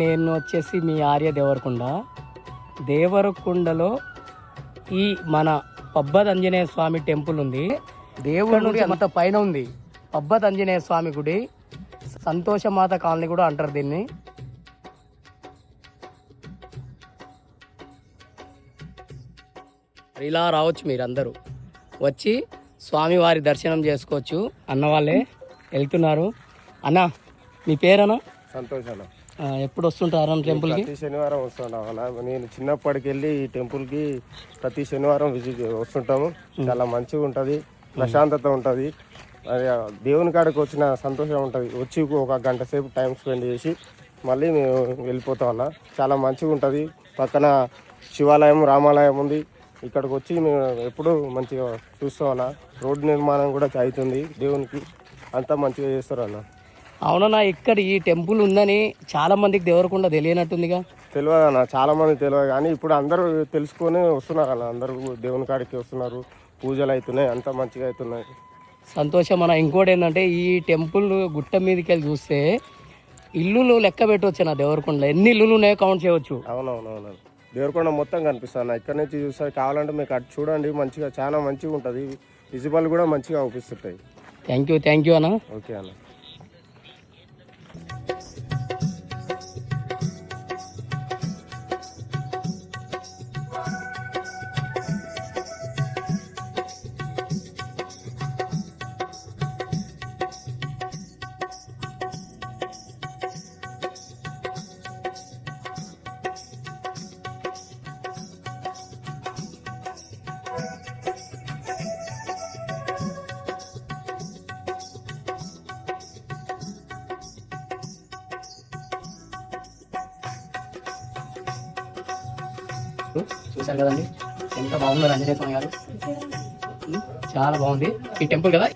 నేను వచ్చేసి మీ ఆర్య దేవరకొండ. దేవరకొండలో ఈ మన పబ్బత్ ఆంజనేయ స్వామి టెంపుల్ ఉంది. దేవుడి నుంచి అంత పైన ఉంది పబ్బత్ ఆంజనేయ స్వామి గుడి. సంతోషమాత కాలనీ కూడా అంటారు దీన్ని. ఇలా రావచ్చు, మీరు అందరూ వచ్చి స్వామివారి దర్శనం చేసుకోవచ్చు. అన్న వాళ్ళే వెళ్తున్నారు. అన్న మీ పేరన్నా? సంతోష్ అన్న. ఎప్పుడు వస్తుంటారు టెంపుల్కి? ప్రతి శనివారం వస్తుంటాం అన్న. నేను చిన్నప్పటికి వెళ్ళి ఈ టెంపుల్కి ప్రతి శనివారం విజిట్ వస్తుంటాము. చాలా మంచిగా ఉంటుంది, ప్రశాంతత ఉంటుంది. అది దేవుని కాడికి వచ్చిన సంతోషం ఉంటుంది. వచ్చి ఒక గంట సేపు టైం స్పెండ్ చేసి మళ్ళీ మేము వెళ్ళిపోతాం అన్న. చాలా మంచిగా ఉంటుంది. పక్కన శివాలయం, రామాలయం ఉంది. ఇక్కడికి వచ్చి మేము ఎప్పుడు మంచిగా చూస్తాం అన్న. రోడ్డు నిర్మాణం కూడా అవుతుంది దేవునికి, అంతా మంచిగా చేస్తారు అన్న. అవునన్నా, ఇక్కడ ఈ టెంపుల్ ఉందని చాలా మందికి దేవరకొండ తెలియనట్టుందిగా. తెలియదు అన్న, చాలా మంది తెలియదు. కానీ ఇప్పుడు అందరూ తెలుసుకొని వస్తున్నారు అన్న. అందరూ దేవుని కాడికి వస్తున్నారు, పూజలు అవుతున్నాయి, అంతా మంచిగా అవుతున్నాయి. సంతోషం అన్న. ఇంకోటి ఏంటంటే ఈ టెంపుల్ గుట్ట మీదకి వెళ్ళి చూస్తే ఇల్లులు లెక్క పెట్టవచ్చు అన్న. దేవరకొండలో ఎన్ని ఇల్లులు ఉన్నాయో కౌంట్ చేయవచ్చు. అవునవునవును, దేవరకొండ మొత్తం కనిపిస్తుంది అన్న. ఇక్కడ నుంచి చూస్తే కావాలంటే మీకు అటు చూడండి, మంచిగా చాలా మంచిగా ఉంటుంది. విజిబుల్ కూడా మంచిగా అవుపిస్తుంటాయి. థ్యాంక్ యూ అన్న. ఓకే అన్న. చూశారు కదండి ఎంత బాగున్నారు ఆంజనేయ స్వామి గారు. చాలా బాగుంది ఈ టెంపుల్ కదా.